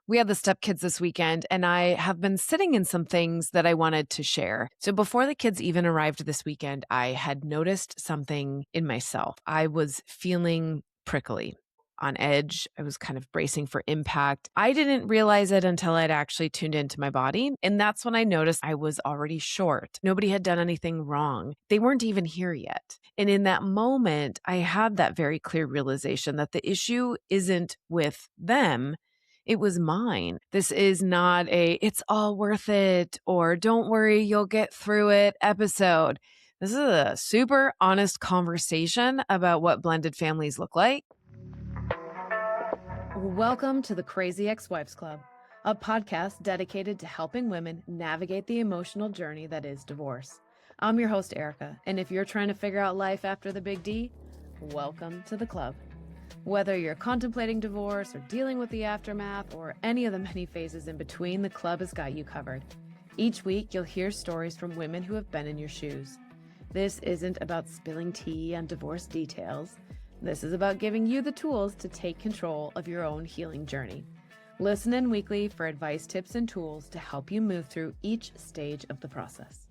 We had the stepkids this weekend, and I have been sitting in some things that I wanted to share. So before the kids even arrived this weekend, I had noticed something in myself. I was feeling prickly, on edge. I was kind of bracing for impact. I didn't realize it until I'd actually tuned into my body. And that's when I noticed I was already short. Nobody had done anything wrong. They weren't even here yet. And in that moment, I had that very clear realization that the issue isn't with them. It was mine. This is not a, it's all worth it, or don't worry, you'll get through it episode. This is a super honest conversation about what blended families look like. Welcome to the Crazy Ex-Wives Club, a podcast dedicated to helping women navigate the emotional journey that is divorce. I'm your host, Erica, and if you're trying to figure out life after the big D, welcome to the club. Whether you're contemplating divorce or dealing with the aftermath or any of the many phases in between, the club has got you covered. Each week, you'll hear stories from women who have been in your shoes. This isn't about spilling tea on divorce details. This is about giving you the tools to take control of your own healing journey. Listen in weekly for advice, tips, and tools to help you move through each stage of the process.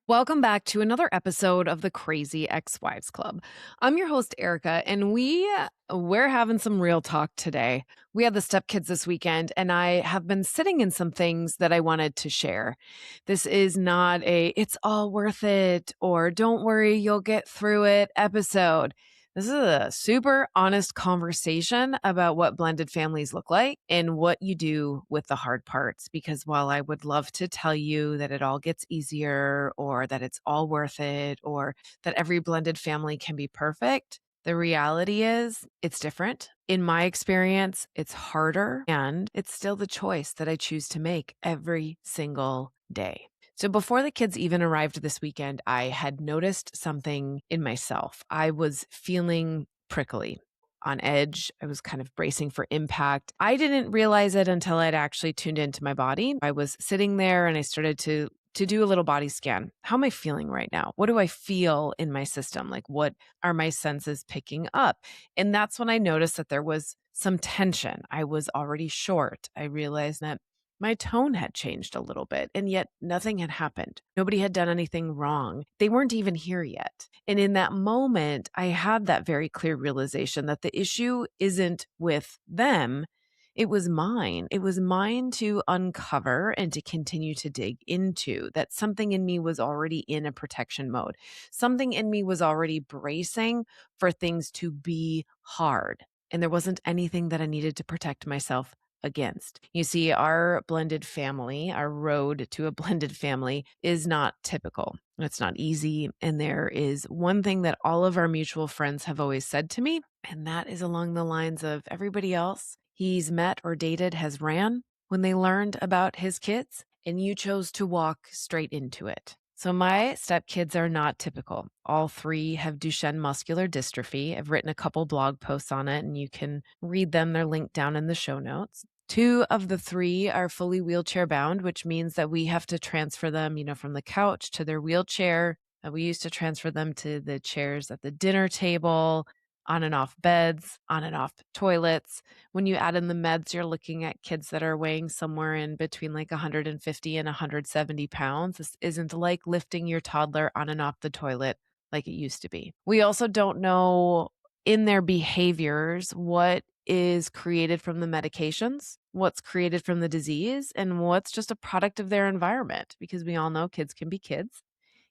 Welcome back to another episode of the Crazy Ex-Wives Club. I'm your host, Erica, and we're having some real talk today. We had the stepkids this weekend, and I have been sitting in some things that I wanted to share. This is not a, it's all worth it, or don't worry, you'll get through it episode. This is a super honest conversation about what blended families look like and what you do with the hard parts. Because while I would love to tell you that it all gets easier, or that it's all worth it, or that every blended family can be perfect, the reality is it's different. In my experience, it's harder, and it's still the choice that I choose to make every single day. So before the kids even arrived this weekend, I had noticed something in myself. I was feeling prickly, on edge. I was kind of bracing for impact. I didn't realize it until I'd actually tuned into my body. I was sitting there and I started to do a little body scan. How am I feeling right now? What do I feel in my system? Like, what are my senses picking up? And that's when I noticed that there was some tension. I was already short. I realized that my tone had changed a little bit, and yet nothing had happened. Nobody had done anything wrong. They weren't even here yet. And in that moment, I had that very clear realization that the issue isn't with them. It was mine. It was mine to uncover and to continue to dig into. That something in me was already in a protection mode. Something in me was already bracing for things to be hard. And there wasn't anything that I needed to protect myself against. You see, our blended family, our road to a blended family is not typical. It's not easy. And there is one thing that all of our mutual friends have always said to me, and that is along the lines of everybody else he's met or dated has ran when they learned about his kids, and you chose to walk straight into it. So my stepkids are not typical. All three have Duchenne muscular dystrophy. I've written a couple blog posts on it, and you can read them. They're linked down in the show notes. Two of the three are fully wheelchair bound, which means that we have to transfer them, from the couch to their wheelchair. We used to transfer them to the chairs at the dinner table, on and off beds, on and off toilets. When you add in the meds, you're looking at kids that are weighing somewhere in between like 150 and 170 pounds. This isn't like lifting your toddler on and off the toilet like it used to be. We also don't know in their behaviors what is created from the medications, what's created from the disease, and what's just a product of their environment, because we all know kids can be kids.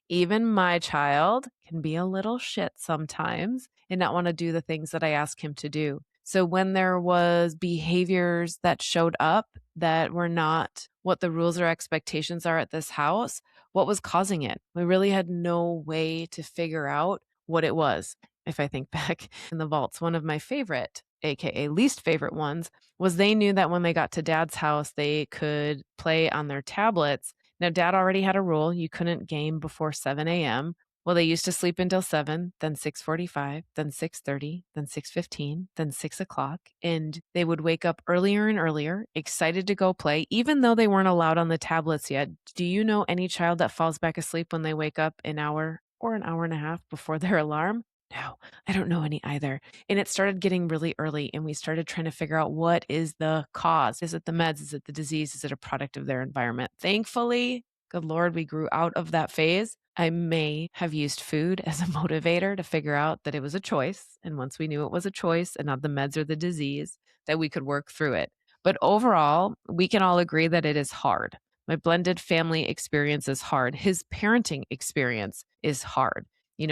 Even my child can be a little shit sometimes and not want to do the things that I ask him to do. So when there was behaviors that showed up that were not what the rules or expectations are at this house, what was causing it? We really had no way to figure out what it was. If I think back in the vaults, one of my favorite, AKA least favorite ones, was they knew that when they got to dad's house, they could play on their tablets. Now, dad already had a rule. You couldn't game before 7 a.m. Well, they used to sleep until 7, then 6:45, then 6:30, then 6:15, then 6 o'clock. And they would wake up earlier and earlier, excited to go play, even though they weren't allowed on the tablets yet. Do you know any child that falls back asleep when they wake up an hour or an hour and a half before their alarm? No, I don't know any either. And it started getting really early, and we started trying to figure out what is the cause. Is it the meds? Is it the disease? Is it a product of their environment? Thankfully, good Lord, we grew out of that phase. I may have used food as a motivator to figure out that it was a choice. And once we knew it was a choice and not the meds or the disease, that we could work through it. But overall, we can all agree that it is hard. My blended family experience is hard. His parenting experience is hard.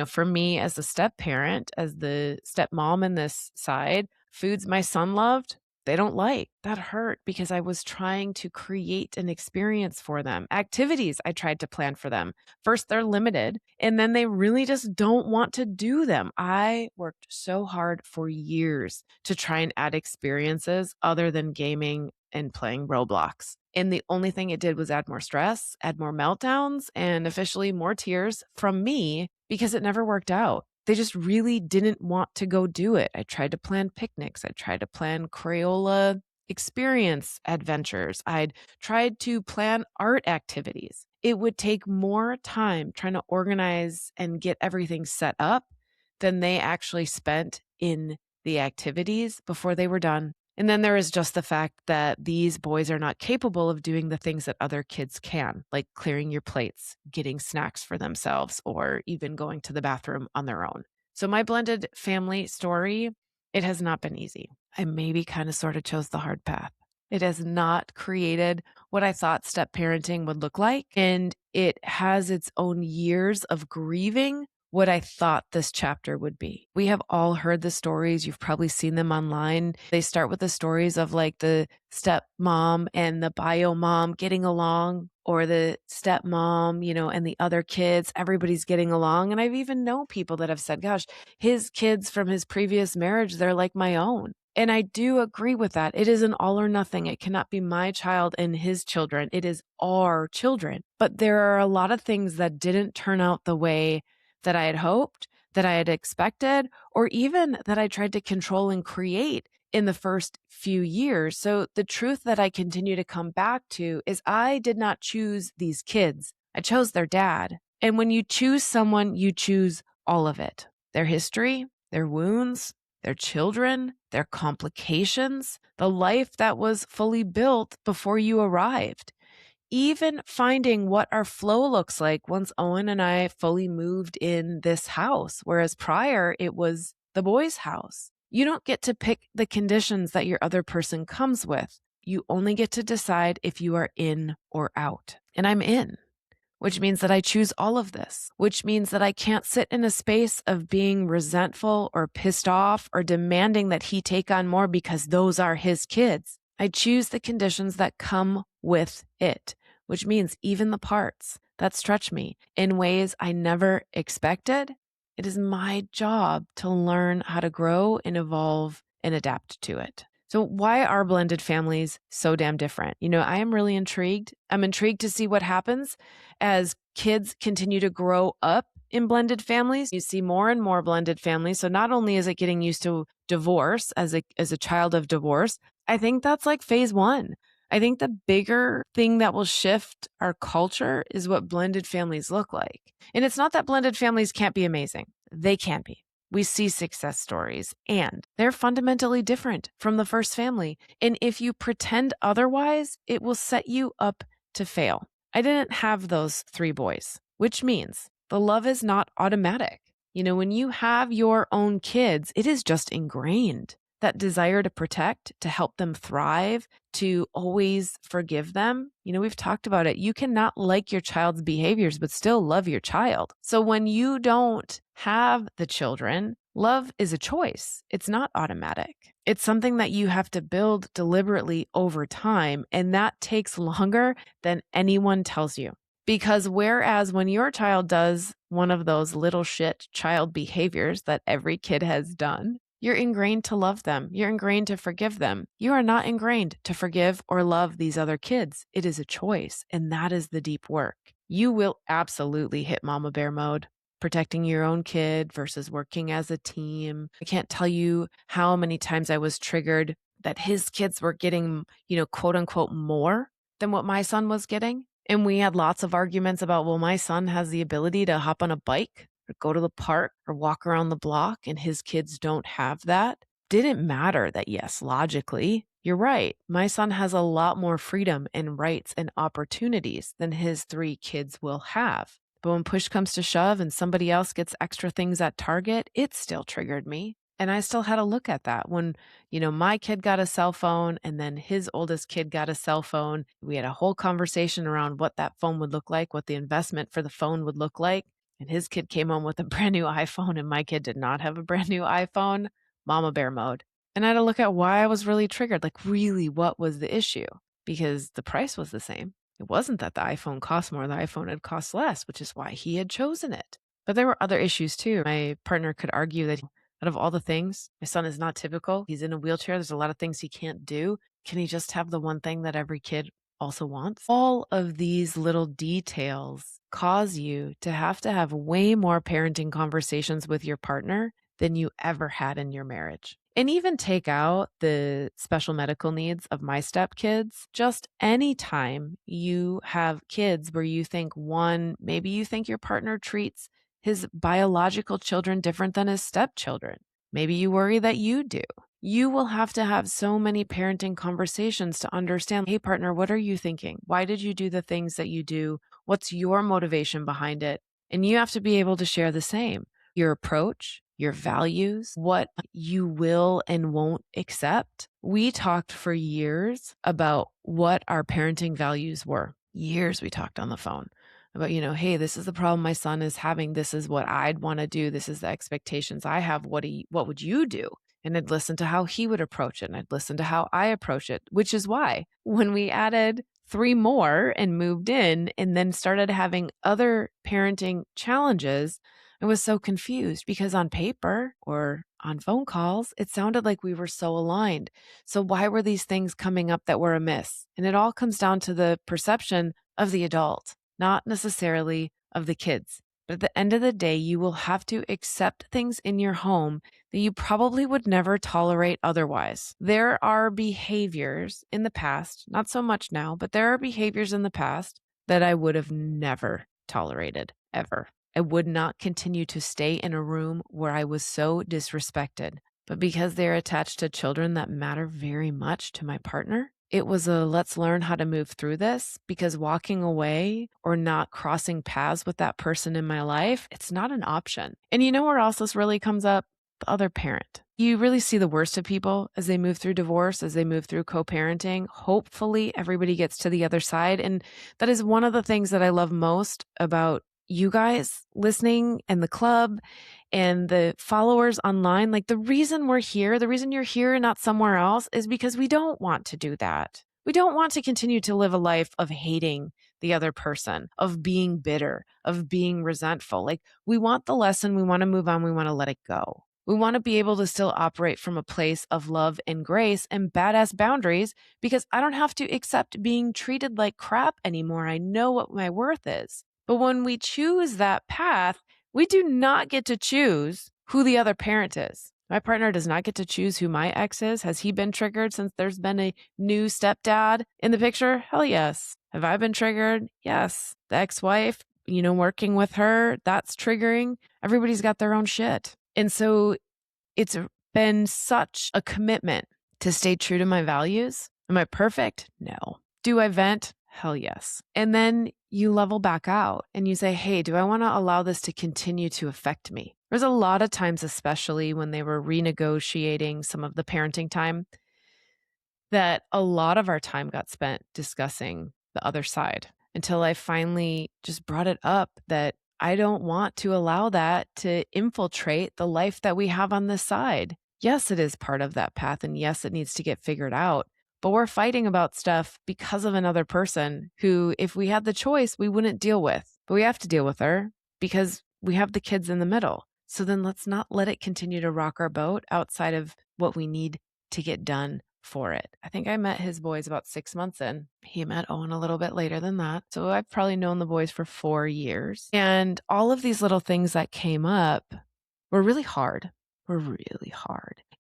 For me as a step parent, as the stepmom in this side, foods my son loved, they don't like. That hurt because I was trying to create an experience for them. Activities I tried to plan for them. First, they're limited, and then they really just don't want to do them. I worked so hard for years to try and add experiences other than gaming and playing Roblox. And the only thing it did was add more stress, add more meltdowns, and officially more tears from me because it never worked out. They just really didn't want to go do it. I tried to plan picnics. I tried to plan Crayola experience adventures. I'd tried to plan art activities. It would take more time trying to organize and get everything set up than they actually spent in the activities before they were done. And then there is just the fact that these boys are not capable of doing the things that other kids can, like clearing your plates, getting snacks for themselves, or even going to the bathroom on their own. So my blended family story, it has not been easy. I maybe kind of sort of chose the hard path. It has not created what I thought step parenting would look like. And it has its own years of grieving what I thought this chapter would be. We have all heard the stories. You've probably seen them online. They start with the stories of like the stepmom and the bio mom getting along, or the stepmom, and the other kids, everybody's getting along. And I've even known people that have said, gosh, his kids from his previous marriage, they're like my own. And I do agree with that. It is an all or nothing. It cannot be my child and his children. It is our children. But there are a lot of things that didn't turn out the way that I had hoped, that I had expected, or even that I tried to control and create in the first few years. So the truth that I continue to come back to is I did not choose these kids. I chose their dad. And when you choose someone, you choose all of it. Their history, their wounds, their children, their complications, the life that was fully built before you arrived. Even finding what our flow looks like once Owen and I fully moved in this house, whereas prior it was the boys' house. You don't get to pick the conditions that your other person comes with. You only get to decide if you are in or out. And I'm in, which means that I choose all of this, which means that I can't sit in a space of being resentful or pissed off or demanding that he take on more because those are his kids. I choose the conditions that come with it, which means even the parts that stretch me in ways I never expected. It is my job to learn how to grow and evolve and adapt to it. So why are blended families so damn different? I am really intrigued. I'm intrigued to see what happens as kids continue to grow up in blended families. You see more and more blended families. So not only is it getting used to divorce as a child of divorce, I think that's like phase one. I think the bigger thing that will shift our culture is what blended families look like. And it's not that blended families can't be amazing. They can be. We see success stories, and they're fundamentally different from the first family. And if you pretend otherwise, it will set you up to fail. I didn't have those 3 boys, which means the love is not automatic. When you have your own kids, it is just ingrained. That desire to protect, to help them thrive, to always forgive them. We've talked about it. You cannot like your child's behaviors, but still love your child. So when you don't have the children, love is a choice. It's not automatic. It's something that you have to build deliberately over time. And that takes longer than anyone tells you. Because whereas when your child does one of those little shit child behaviors that every kid has done, you're ingrained to love them. You're ingrained to forgive them. You are not ingrained to forgive or love these other kids. It is a choice, and that is the deep work. You will absolutely hit mama bear mode, protecting your own kid versus working as a team. I can't tell you how many times I was triggered that his kids were getting, quote unquote, more than what my son was getting. And we had lots of arguments about, well, my son has the ability to hop on a bike. or go to the park or walk around the block, and his kids don't have that, didn't matter that, yes, logically, you're right. My son has a lot more freedom and rights and opportunities than his three kids will have. But when push comes to shove and somebody else gets extra things at Target, it still triggered me. And I still had to look at that when, my kid got a cell phone and then his oldest kid got a cell phone. We had a whole conversation around what that phone would look like, what the investment for the phone would look like. And his kid came home with a brand new iPhone and my kid did not have a brand new iPhone. Mama bear mode. And I had to look at why I was really triggered. Like, really, what was the issue? Because the price was the same. It wasn't that the iPhone cost more, the iPhone had cost less, which is why he had chosen it. But there were other issues too. My partner could argue that out of all the things, my son is not typical. He's in a wheelchair. There's a lot of things he can't do. Can he just have the one thing that every kid also wants? All of these little details cause you to have way more parenting conversations with your partner than you ever had in your marriage. And even take out the special medical needs of my stepkids, just anytime you have kids where you think maybe you think your partner treats his biological children different than his stepchildren. Maybe you worry that you do. You will have to have so many parenting conversations to understand, hey, partner, what are you thinking? Why did you do the things that you do? What's your motivation behind it? And you have to be able to share the same. Your approach, your values, what you will and won't accept. We talked for years about what our parenting values were. Years we talked on the phone about, hey, this is the problem my son is having. This is what I'd want to do. This is the expectations I have. What would you do? And I'd listen to how he would approach it. And I'd listen to how I approach it, which is why when we added 3 more and moved in and then started having other parenting challenges, I was so confused because on paper or on phone calls, it sounded like we were so aligned. So why were these things coming up that were amiss? And it all comes down to the perception of the adult, not necessarily of the kids. But at the end of the day, you will have to accept things in your home that you probably would never tolerate otherwise. There are behaviors in the past, not so much now, but there are behaviors in the past that I would have never tolerated, ever. I would not continue to stay in a room where I was so disrespected. But because they're attached to children that matter very much to my partner, it was let's learn how to move through this, because walking away or not crossing paths with that person in my life, it's not an option. And you know where else this really comes up? The other parent. You really see the worst of people as they move through divorce, as they move through co-parenting. Hopefully everybody gets to the other side. And that is one of the things that I love most about you guys listening and the club and the followers online. Like, the reason we're here, the reason you're here and not somewhere else, is because we don't want to do that. We don't want to continue to live a life of hating the other person, of being bitter, of being resentful. Like, we want the lesson. We want to move on. We want to let it go. We want to be able to still operate from a place of love and grace and badass boundaries, because I don't have to accept being treated like crap anymore. I know what my worth is. But when we choose that path, we do not get to choose who the other parent is. My partner does not get to choose who my ex is. Has he been triggered since there's been a new stepdad in the picture? Hell yes. Have I been triggered? Yes. The ex-wife, working with her, that's triggering. Everybody's got their own shit. And so it's been such a commitment to stay true to my values. Am I perfect? No. Do I vent? Hell yes. And then you level back out and you say, hey, do I want to allow this to continue to affect me? There's a lot of times, especially when they were renegotiating some of the parenting time, that a lot of our time got spent discussing the other side, until I finally just brought it up that I don't want to allow that to infiltrate the life that we have on this side. Yes, it is part of that path. And yes, it needs to get figured out. But we're fighting about stuff because of another person who, if we had the choice, we wouldn't deal with. But we have to deal with her because we have the kids in the middle. So then let's not let it continue to rock our boat outside of what we need to get done for it. I think I met his boys about 6 months in. He met Owen a little bit later than that. So I've probably known the boys for 4 years. And all of these little things that came up were really hard.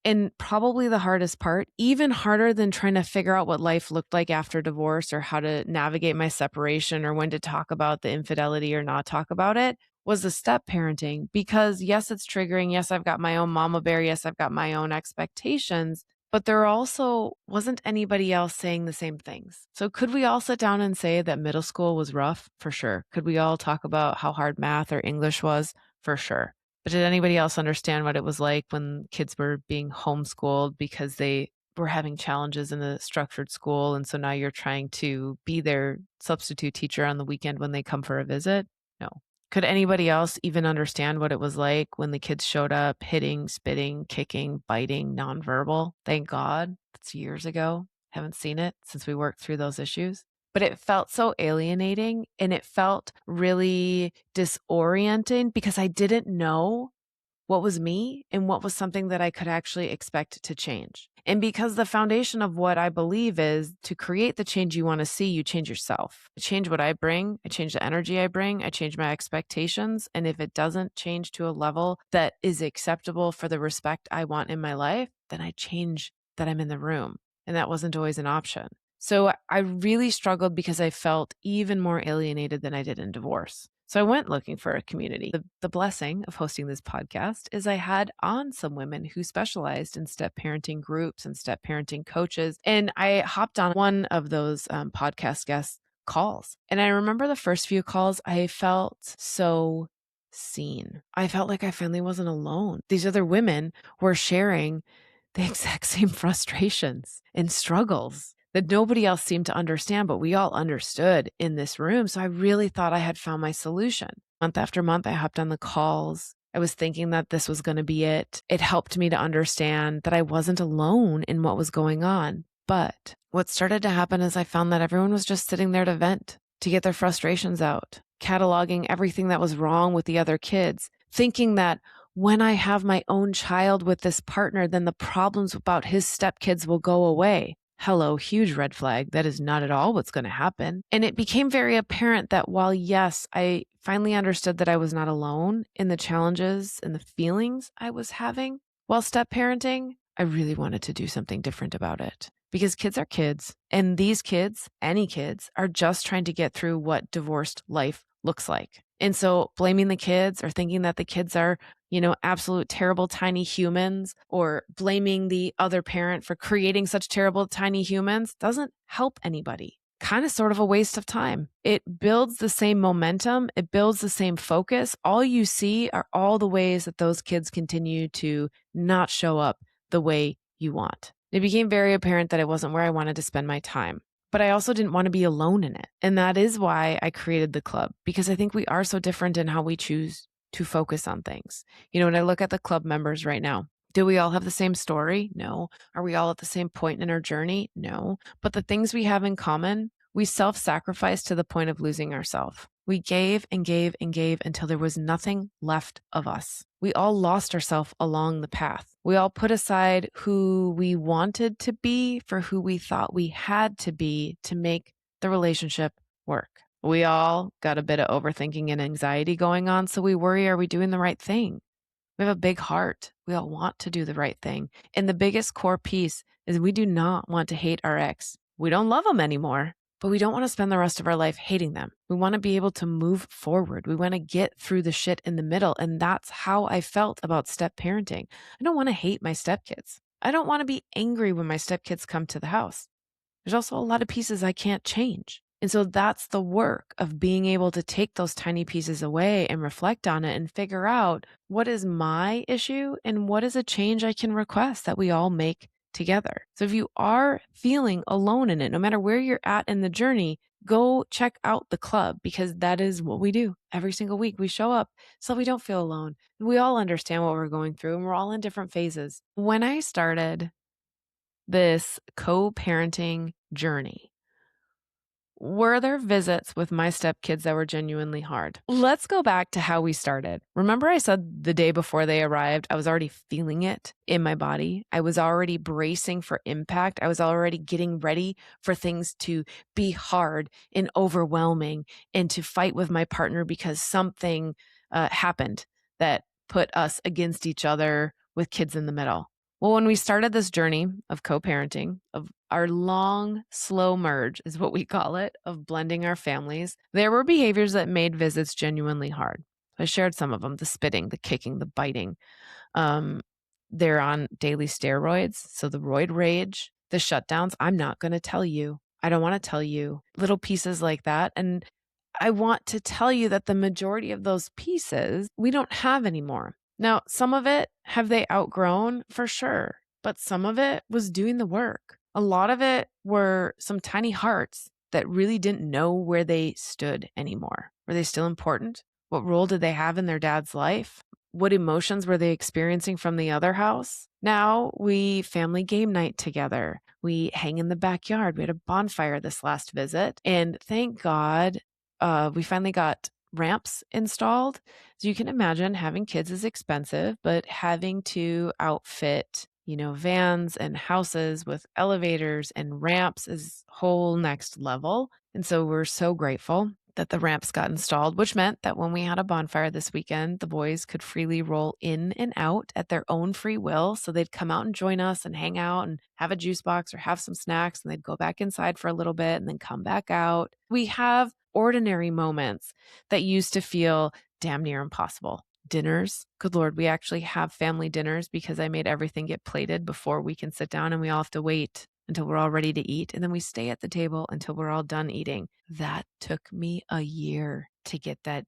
And probably the hardest part, even harder than trying to figure out what life looked like after divorce or how to navigate my separation or when to talk about the infidelity or not talk about it, was the step parenting, because yes, it's triggering. Yes, I've got my own mama bear. Yes, I've got my own expectations, but there also wasn't anybody else saying the same things. So could we all sit down and say that middle school was rough? For sure. Could we all talk about how hard math or English was? For sure. But did anybody else understand what it was like when kids were being homeschooled because they were having challenges in a structured school? And so now you're trying to be their substitute teacher on the weekend when they come for a visit? No. Could anybody else even understand what it was like when the kids showed up hitting, spitting, kicking, biting, nonverbal? Thank God. That's years ago. Haven't seen it since we worked through those issues. But it felt so alienating and it felt really disorienting because I didn't know what was me and what was something that I could actually expect to change. And because the foundation of what I believe is to create the change you want to see, you change yourself. I change what I bring, I change the energy I bring, I change my expectations. And if it doesn't change to a level that is acceptable for the respect I want in my life, then I change that I'm in the room. And that wasn't always an option. So I really struggled because I felt even more alienated than I did in divorce. So I went looking for a community. The blessing of hosting this podcast is I had on some women who specialized in step parenting groups and step parenting coaches. And I hopped on one of those podcast guest calls. And I remember the first few calls, I felt so seen. I felt like I finally wasn't alone. These other women were sharing the exact same frustrations and struggles that nobody else seemed to understand, but we all understood in this room. So I really thought I had found my solution. Month after month, I hopped on the calls. I was thinking that this was going to be it. It helped me to understand that I wasn't alone in what was going on. But what started to happen is I found that everyone was just sitting there to vent, to get their frustrations out, cataloging everything that was wrong with the other kids, thinking that when I have my own child with this partner, then the problems about his stepkids will go away. Hello, huge red flag. That is not at all what's going to happen. And it became very apparent that while, yes, I finally understood that I was not alone in the challenges and the feelings I was having while step parenting, I really wanted to do something different about it. Because kids are kids, and these kids, any kids, are just trying to get through what divorced life looks like. And so blaming the kids or thinking that the kids are absolute terrible tiny humans, or blaming the other parent for creating such terrible tiny humans doesn't help anybody. Kind of sort of a waste of time. It builds the same momentum. It builds the same focus. All you see are all the ways that those kids continue to not show up the way you want. It became very apparent that it wasn't where I wanted to spend my time. But I also didn't want to be alone in it. And that is why I created the club, because I think we are so different in how we choose to focus on things. When I look at the club members right now, do we all have the same story? No. Are we all at the same point in our journey? No. But the things we have in common, we self-sacrificed to the point of losing ourselves. We gave and gave and gave until there was nothing left of us. We all lost ourselves along the path. We all put aside who we wanted to be for who we thought we had to be to make the relationship work. We all got a bit of overthinking and anxiety going on, so we worry, are we doing the right thing? We have a big heart. We all want to do the right thing. And the biggest core piece is we do not want to hate our ex. We don't love them anymore, but we don't want to spend the rest of our life hating them. We want to be able to move forward. We want to get through the shit in the middle. And that's how I felt about step parenting. I don't want to hate my stepkids. I don't want to be angry when my stepkids come to the house. There's also a lot of pieces I can't change. And so that's the work of being able to take those tiny pieces away and reflect on it and figure out what is my issue and what is a change I can request that we all make together. So if you are feeling alone in it, no matter where you're at in the journey, go check out the club, because that is what we do every single week. We show up so we don't feel alone. We all understand what we're going through, and we're all in different phases. When I started this co-parenting journey, were there visits with my stepkids that were genuinely hard? Let's go back to how we started. Remember I said the day before they arrived, I was already feeling it in my body. I was already bracing for impact. I was already getting ready for things to be hard and overwhelming and to fight with my partner because something happened that put us against each other with kids in the middle. Well, when we started this journey of co-parenting, of our long, slow merge is what we call it, of blending our families, there were behaviors that made visits genuinely hard. I shared some of them: the spitting, the kicking, the biting. Um, they're on daily steroids, so the roid rage, the shutdowns, I'm not gonna tell you. I don't wanna tell you. Little pieces like that, and I want to tell you that the majority of those pieces we don't have anymore. Now, some of it have they outgrown? For sure, but some of it was doing the work. A lot of it were some tiny hearts that really didn't know where they stood anymore. Were they still important? What role did they have in their dad's life? What emotions were they experiencing from the other house? Now we family game night together. We hang in the backyard. We had a bonfire this last visit. And thank God we finally got ramps installed. So you can imagine having kids is expensive, but having to outfit, vans and houses with elevators and ramps is whole next level. And so we're so grateful that the ramps got installed, which meant that when we had a bonfire this weekend, the boys could freely roll in and out at their own free will. So they'd come out and join us and hang out and have a juice box or have some snacks, and they'd go back inside for a little bit and then come back out. We have ordinary moments that used to feel damn near impossible. Dinners. Good Lord, we actually have family dinners because I made everything get plated before we can sit down, and we all have to wait until we're all ready to eat. And then we stay at the table until we're all done eating. That took me a year to get that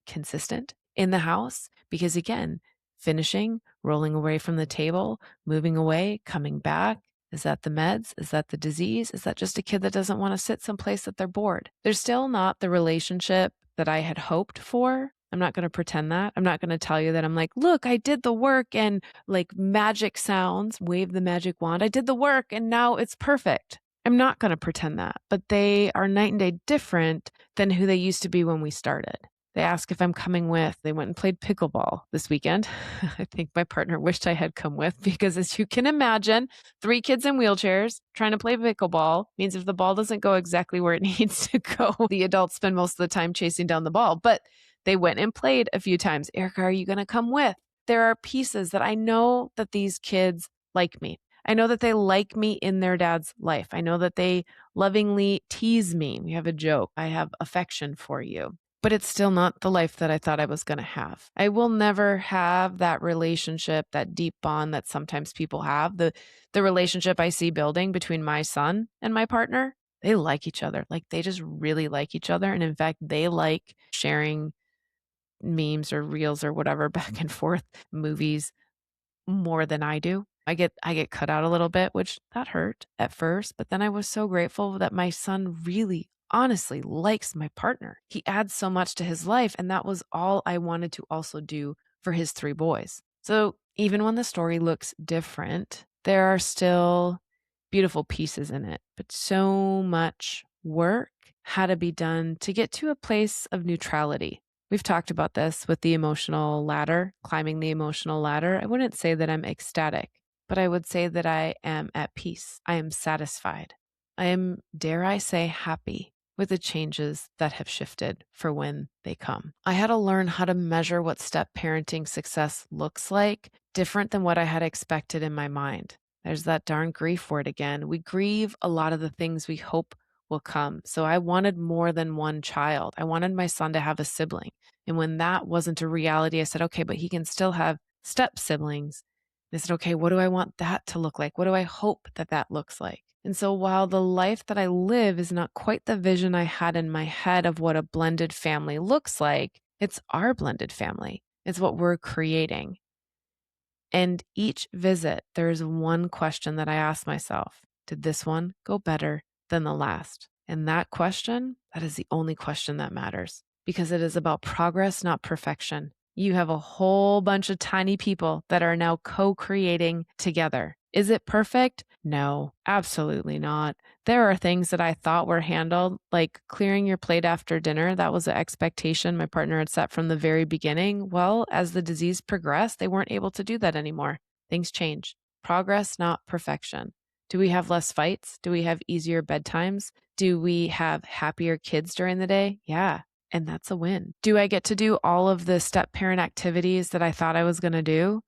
consistent in the house because, again, finishing, rolling away from the table, moving away, coming back. Is that the meds? Is that the disease? Is that just a kid that doesn't want to sit someplace that they're bored? There's still not the relationship that I had hoped for. I'm not going to pretend that. I'm not going to tell you that I'm like, look, I did the work and like magic sounds, wave the magic wand. I did the work and now it's perfect. I'm not going to pretend that, but they are night and day different than who they used to be when we started. They ask if I'm coming with. They went and played pickleball this weekend. I think my partner wished I had come with because, as you can imagine, 3 kids in wheelchairs trying to play pickleball means if the ball doesn't go exactly where it needs to go, the adults spend most of the time chasing down the ball. But they went and played a few times. Erica, are you going to come with? There are pieces that I know that these kids like me. I know that they like me in their dad's life. I know that they lovingly tease me. We have a joke. I have affection for you. But it's still not the life that I thought I was going to have. I will never have that relationship, that deep bond that sometimes people have. The relationship I see building between my son and my partner, they like each other. Like they just really like each other. And in fact, they like sharing memes or reels or whatever back and forth, movies more than I do. I get cut out a little bit, which that hurt at first, but then I was so grateful that my son really honestly likes my partner. He adds so much to his life, and that was all I wanted to also do for his 3 boys. So, even when the story looks different, there are still beautiful pieces in it, but so much work had to be done to get to a place of neutrality. We've talked about this with the emotional ladder, climbing the emotional ladder. I wouldn't say that I'm ecstatic, but I would say that I am at peace. I am satisfied. I am, dare I say, happy with the changes that have shifted for when they come. I had to learn how to measure what step parenting success looks like, different than what I had expected in my mind. There's that darn grief word again. We grieve a lot of the things we hope will come. So I wanted more than one child. I wanted my son to have a sibling. And when that wasn't a reality, I said, okay, but he can still have step siblings. And I said, okay, what do I want that to look like? What do I hope that that looks like? And so while the life that I live is not quite the vision I had in my head of what a blended family looks like, it's our blended family. It's what we're creating. And each visit, there is one question that I ask myself: did this one go better than the last? And that question, that is the only question that matters because it is about progress, not perfection. You have a whole bunch of tiny people that are now co-creating together. Is it perfect? No, absolutely not. There are things that I thought were handled, like clearing your plate after dinner. That was an expectation my partner had set from the very beginning. Well, as the disease progressed, they weren't able to do that anymore. Things change. Progress, not perfection. Do we have less fights? Do we have easier bedtimes? Do we have happier kids during the day? Yeah. And that's a win. Do I get to do all of the step parent activities that I thought I was going to do?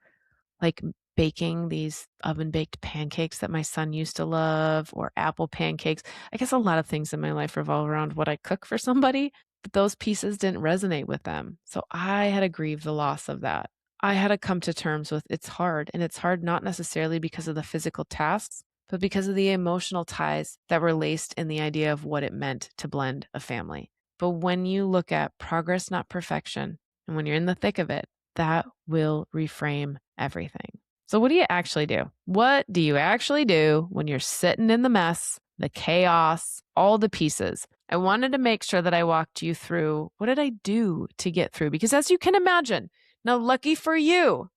Like baking these oven baked pancakes that my son used to love, or apple pancakes. I guess a lot of things in my life revolve around what I cook for somebody, But those pieces didn't resonate with them. So I had to grieve the loss of that. I had to come to terms with it's hard. And it's hard not necessarily because of the physical tasks, but because of the emotional ties that were laced in the idea of what it meant to blend a family. But when you look at progress, not perfection, and when you're in the thick of it, that will reframe everything. So, what do you actually do? What do you actually do when you're sitting in the mess, the chaos, all the pieces? I wanted to make sure that I walked you through what did I do to get through? Because as you can imagine, now, lucky for you,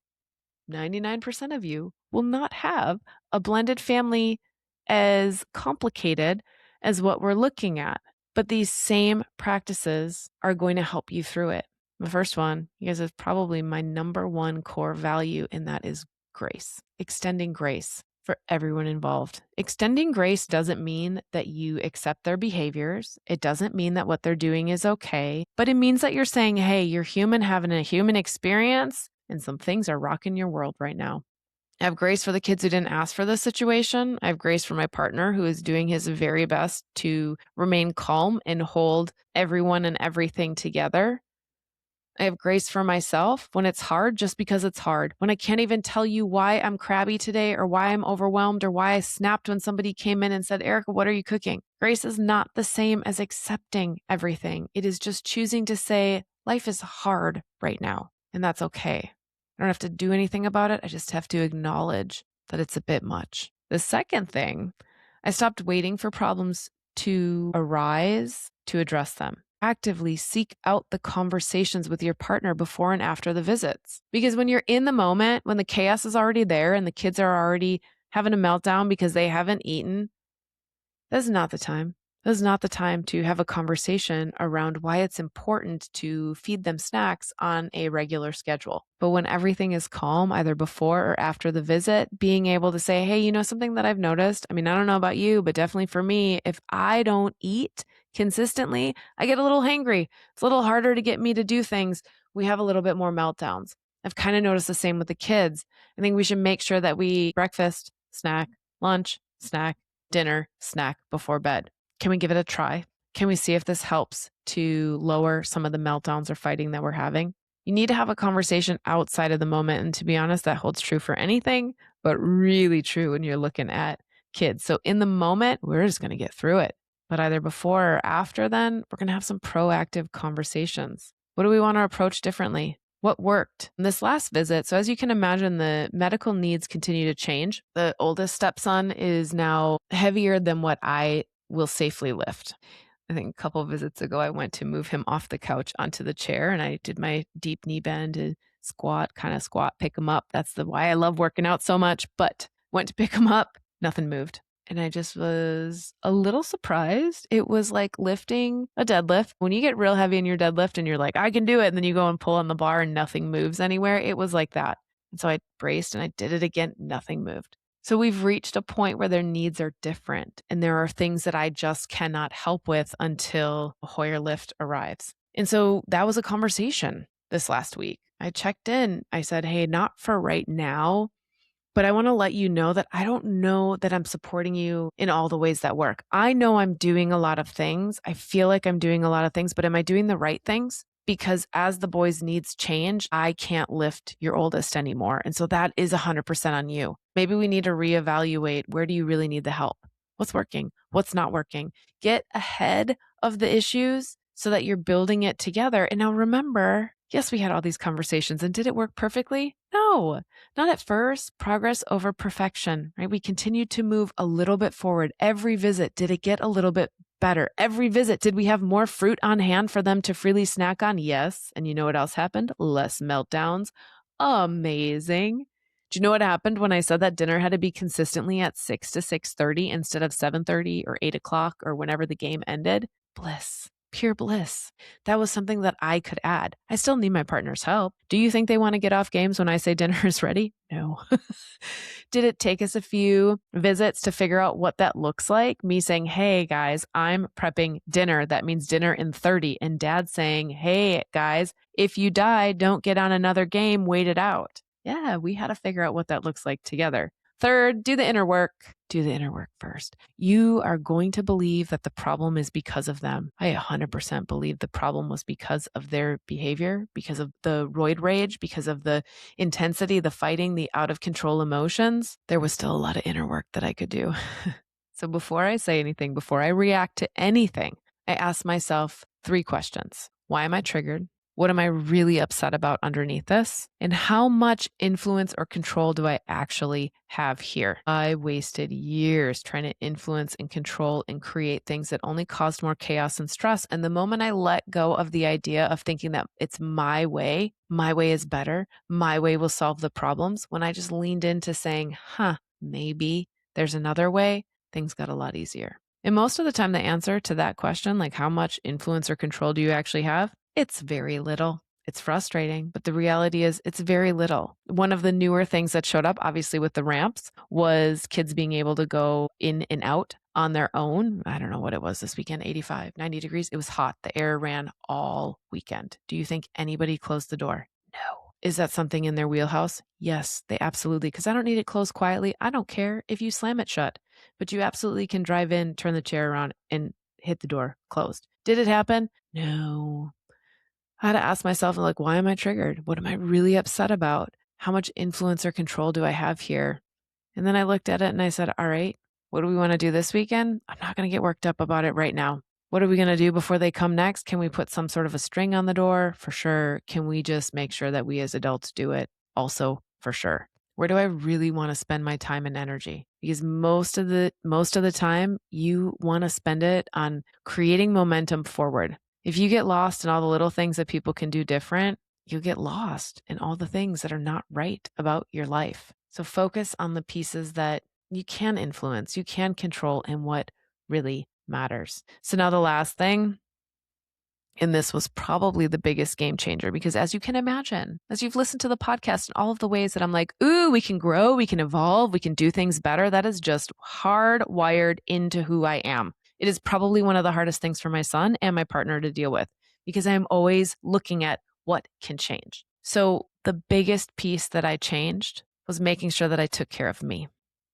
99% of you will not have a blended family as complicated as what we're looking at. But these same practices are going to help you through it. The first one, you guys, is probably my number one core value, and that is grace, extending grace for everyone involved. Extending grace doesn't mean that you accept their behaviors. It doesn't mean that what they're doing is okay, but it means that you're saying, hey, you're human having a human experience, and some things are rocking your world right now. I have grace for the kids who didn't ask for this situation. I have grace for my partner who is doing his very best to remain calm and hold everyone and everything together. I have grace for myself when it's hard just because it's hard. When I can't even tell you why I'm crabby today or why I'm overwhelmed or why I snapped when somebody came in and said, Erica, what are you cooking? Grace is not the same as accepting everything. It is just choosing to say, life is hard right now, and that's okay. I don't have to do anything about it. I just have to acknowledge that it's a bit much. The second thing, I stopped waiting for problems to arise to address them. Actively seek out the conversations with your partner before and after the visits. Because when you're in the moment, when the chaos is already there and the kids are already having a meltdown because they haven't eaten, that's not the time. This is not the time to have a conversation around why it's important to feed them snacks on a regular schedule. But when everything is calm, either before or after the visit, being able to say, hey, you know, something that I've noticed, I mean, I don't know about you, but definitely for me, if I don't eat consistently, I get a little hangry. It's a little harder to get me to do things. We have a little bit more meltdowns. I've kind of noticed the same with the kids. I think we should make sure that we breakfast, snack, lunch, snack, dinner, snack before bed. Can we give it a try? Can we see if this helps to lower some of the meltdowns or fighting that we're having? You need to have a conversation outside of the moment. And to be honest, that holds true for anything, but really true when you're looking at kids. So in the moment, we're just going to get through it. But either before or after then, we're going to have some proactive conversations. What do we want to approach differently? What worked? In this last visit, so as you can imagine, the medical needs continue to change. The oldest stepson is now heavier than what I will safely lift. I think a couple of visits ago, I went to move him off the couch onto the chair and I did my deep knee bend and squat, pick him up. That's why I love working out so much, but went to pick him up, nothing moved. And I just was a little surprised. It was like lifting a deadlift. When you get real heavy in your deadlift and you're like, I can do it. And then you go and pull on the bar and nothing moves anywhere. It was like that. And so I braced and I did it again. Nothing moved. So we've reached a point where their needs are different. And there are things that I just cannot help with until a Hoyer lift arrives. And so that was a conversation this last week. I checked in. I said, hey, not for right now, but I want to let you know that I don't know that I'm supporting you in all the ways that work. I know I'm doing a lot of things. I feel like I'm doing a lot of things, but am I doing the right things? Because as the boys' needs change, I can't lift your oldest anymore. And so that is 100% on you. Maybe we need to reevaluate, where do you really need the help? What's working? What's not working? Get ahead of the issues so that you're building it together. And now remember, yes, we had all these conversations, and did it work perfectly? No, not at first. Progress over perfection, right? We continued to move a little bit forward. Every visit, did it get a little bit better? Every visit, did we have more fruit on hand for them to freely snack on? Yes. And you know what else happened? Less meltdowns. Amazing. Do you know what happened when I said that dinner had to be consistently at 6 to 6:30 instead of 7:30 or 8 o'clock or whenever the game ended? Bliss. Pure bliss. That was something that I could add. I still need my partner's help. Do you think they want to get off games when I say dinner is ready? No. Did it take us a few visits to figure out what that looks like? Me saying, hey guys, I'm prepping dinner. That means dinner in 30. And dad saying, hey guys, if you die, don't get on another game, wait it out. Yeah, we had to figure out what that looks like together. Third, do the inner work. Do the inner work first. You are going to believe that the problem is because of them. I 100% believe the problem was because of their behavior, because of the roid rage, because of the intensity, the fighting, the out of control emotions. There was still a lot of inner work that I could do. So before I say anything, before I react to anything, I ask myself 3 questions. Why am I triggered? What am I really upset about underneath this? And how much influence or control do I actually have here? I wasted years trying to influence and control and create things that only caused more chaos and stress. And the moment I let go of the idea of thinking that it's my way is better, my way will solve the problems, when I just leaned into saying, maybe there's another way, things got a lot easier. And most of the time, the answer to that question, like how much influence or control do you actually have? It's very little. It's frustrating, but the reality is it's very little. One of the newer things that showed up, obviously, with the ramps was kids being able to go in and out on their own. I don't know what it was this weekend, 85, 90 degrees. It was hot. The air ran all weekend. Do you think anybody closed the door? No. Is that something in their wheelhouse? Yes, they absolutely, because I don't need it closed quietly. I don't care if you slam it shut, but you absolutely can drive in, turn the chair around, and hit the door closed. Did it happen? No. I had to ask myself, like, why am I triggered? What am I really upset about? How much influence or control do I have here? And then I looked at it and I said, all right, what do we want to do this weekend? I'm not going to get worked up about it right now. What are we going to do before they come next? Can we put some sort of a string on the door? For sure. Can we just make sure that we as adults do it? Also, for sure. Where do I really want to spend my time and energy? Because most of the time you want to spend it on creating momentum forward. If you get lost in all the little things that people can do different, you'll get lost in all the things that are not right about your life. So focus on the pieces that you can influence, you can control, and what really matters. So now the last thing, and this was probably the biggest game changer, because as you can imagine, as you've listened to the podcast and all of the ways that I'm like, ooh, we can grow, we can evolve, we can do things better, that is just hardwired into who I am. It is probably one of the hardest things for my son and my partner to deal with, because I'm always looking at what can change. So the biggest piece that I changed was making sure that I took care of me.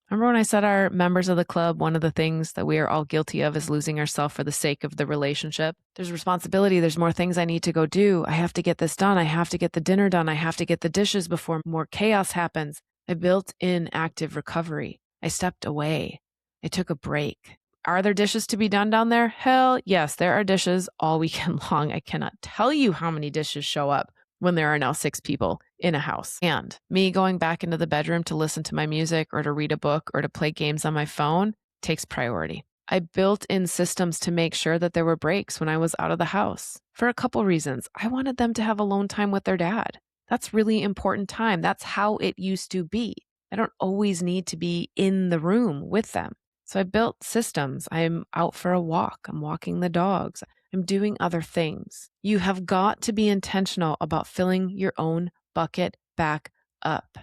Remember when I said our members of the club, one of the things that we are all guilty of is losing ourselves for the sake of the relationship? There's responsibility. There's more things I need to go do. I have to get this done. I have to get the dinner done. I have to get the dishes before more chaos happens. I built in active recovery. I stepped away. I took a break. Are there dishes to be done down there? Hell yes, there are dishes all weekend long. I cannot tell you how many dishes show up when there are now 6 people in a house. And me going back into the bedroom to listen to my music or to read a book or to play games on my phone takes priority. I built in systems to make sure that there were breaks when I was out of the house for a couple reasons. I wanted them to have alone time with their dad. That's really important time. That's how it used to be. I don't always need to be in the room with them. So I built systems. I'm out for a walk. I'm walking the dogs. I'm doing other things. You have got to be intentional about filling your own bucket back up.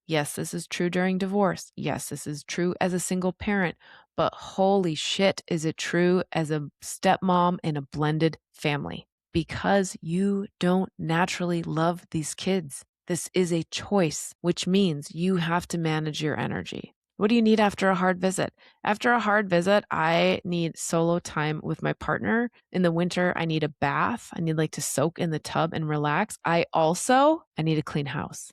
Yes, this is true during divorce. Yes, this is true as a single parent, but holy shit, is it true as a stepmom in a blended family? Because you don't naturally love these kids. This is a choice, which means you have to manage your energy. What do you need after a hard visit? After a hard visit, I need solo time with my partner. In the winter, I need a bath. I need to soak in the tub and relax. I need a clean house.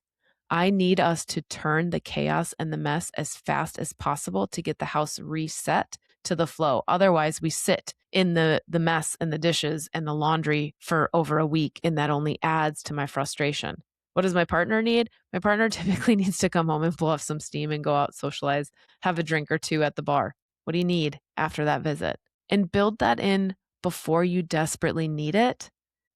I need us to turn the chaos and the mess as fast as possible to get the house reset to the flow. Otherwise, we sit in the mess and the dishes and the laundry for over a week, and that only adds to my frustration. What does my partner need? My partner typically needs to come home and blow off some steam and go out, socialize, have a drink or two at the bar. What do you need after that visit? And build that in before you desperately need it.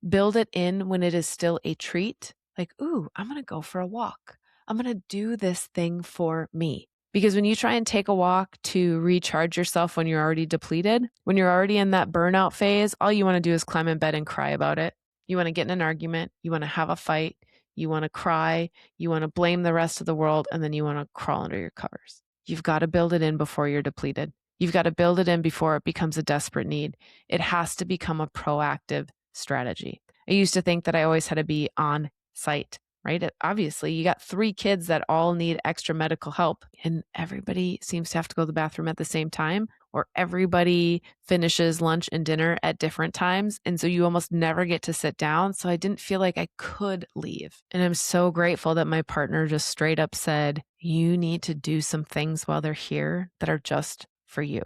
Build it in when it is still a treat. Like, ooh, I'm going to go for a walk. I'm going to do this thing for me. Because when you try and take a walk to recharge yourself when you're already depleted, when you're already in that burnout phase, all you want to do is climb in bed and cry about it. You want to get in an argument. You want to have a fight. You want to cry, you want to blame the rest of the world, and then you want to crawl under your covers. You've got to build it in before you're depleted. You've got to build it in before it becomes a desperate need. It has to become a proactive strategy. I used to think that I always had to be on site right? Obviously, you got 3 kids that all need extra medical help, and everybody seems to have to go to the bathroom at the same time, or everybody finishes lunch and dinner at different times. And so you almost never get to sit down. So I didn't feel like I could leave. And I'm so grateful that my partner just straight up said, you need to do some things while they're here that are just for you,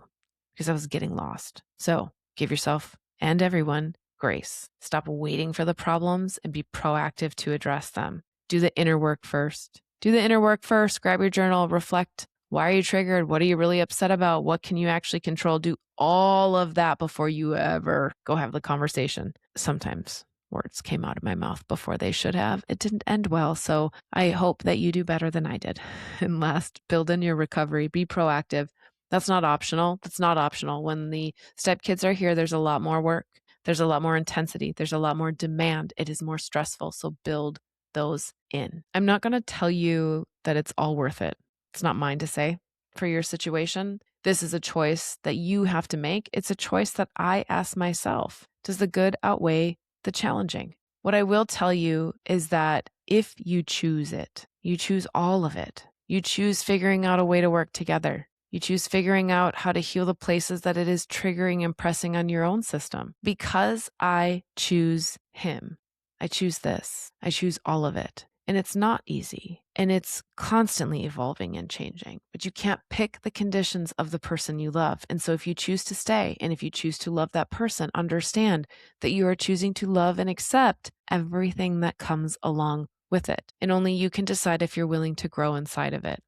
because I was getting lost. So give yourself and everyone grace. Stop waiting for the problems and be proactive to address them. Do the inner work first. Do the inner work first. Grab your journal, reflect. Why are you triggered? What are you really upset about? What can you actually control? Do all of that before you ever go have the conversation. Sometimes words came out of my mouth before they should have. It didn't end well. So I hope that you do better than I did. And last, build in your recovery. Be proactive. That's not optional. That's not optional. When the stepkids are here, there's a lot more work. There's a lot more intensity. There's a lot more demand. It is more stressful. So build those in. I'm not going to tell you that it's all worth it. It's not mine to say for your situation. This is a choice that you have to make. It's a choice that I ask myself. Does the good outweigh the challenging? What I will tell you is that if you choose it, you choose all of it. You choose figuring out a way to work together. You choose figuring out how to heal the places that it is triggering and pressing on your own system. Because I choose him. I choose this. I choose all of it. And it's not easy. And it's constantly evolving and changing. But you can't pick the conditions of the person you love. And so if you choose to stay, and if you choose to love that person, understand that you are choosing to love and accept everything that comes along with it. And only you can decide if you're willing to grow inside of it.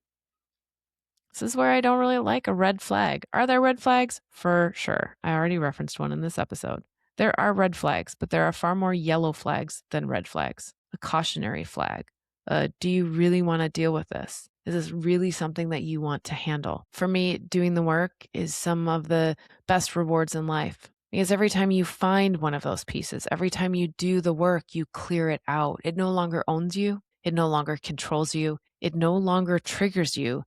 This is where I don't really like a red flag. Are there red flags? For sure. I already referenced one in this episode. There are red flags, but there are far more yellow flags than red flags. A cautionary flag. Do you really want to deal with this? Is this really something that you want to handle? For me, doing the work is some of the best rewards in life. Because every time you find one of those pieces, every time you do the work, you clear it out. It no longer owns you. It no longer controls you. It no longer triggers you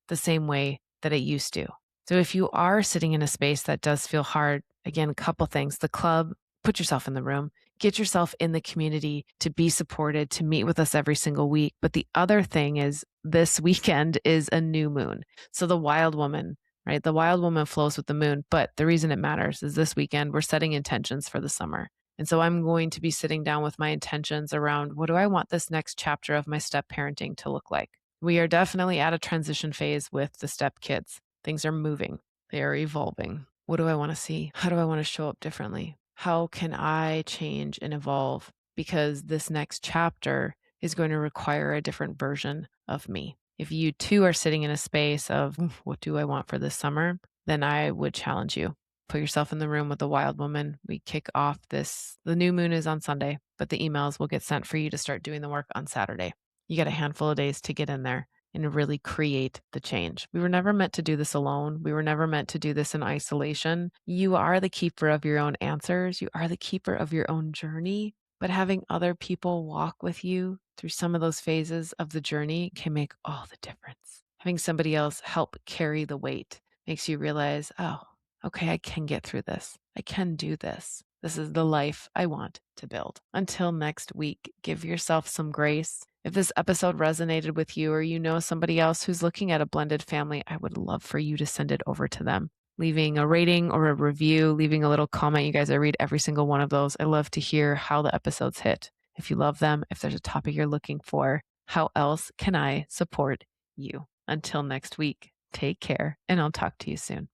the same way that it used to. So if you are sitting in a space that does feel hard, again, a couple things. The club, put yourself in the room, get yourself in the community to be supported, to meet with us every single week. But the other thing is this weekend is a new moon. So the wild woman, right? The wild woman flows with the moon. But the reason it matters is this weekend, we're setting intentions for the summer. And so I'm going to be sitting down with my intentions around what do I want this next chapter of my step parenting to look like? We are definitely at a transition phase with the step kids. Things are moving. They are evolving. What do I want to see? How do I want to show up differently? How can I change and evolve? Because this next chapter is going to require a different version of me. If you too are sitting in a space of what do I want for this summer, then I would challenge you. Put yourself in the room with the wild woman. We kick off this. The new moon is on Sunday, but the emails will get sent for you to start doing the work on Saturday. You got a handful of days to get in there and really create the change. We were never meant to do this alone. We were never meant to do this in isolation. You are the keeper of your own answers. You are the keeper of your own journey. But having other people walk with you through some of those phases of the journey can make all the difference. Having somebody else help carry the weight makes you realize, oh, okay, I can get through this. I can do this. This is the life I want to build. Until next week, give yourself some grace. If this episode resonated with you or you know somebody else who's looking at a blended family, I would love for you to send it over to them. Leaving a rating or a review, leaving a little comment. You guys, I read every single one of those. I love to hear how the episodes hit. If you love them, if there's a topic you're looking for, how else can I support you? Until next week, take care, and I'll talk to you soon.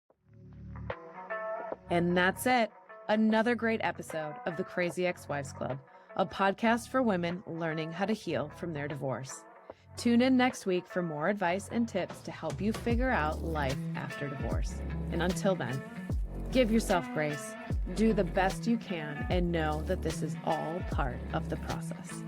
And that's it. Another great episode of the Crazy Ex-Wives Club, a podcast for women learning how to heal from their divorce. Tune in next week for more advice and tips to help you figure out life after divorce. And until then, give yourself grace, do the best you can, and know that this is all part of the process.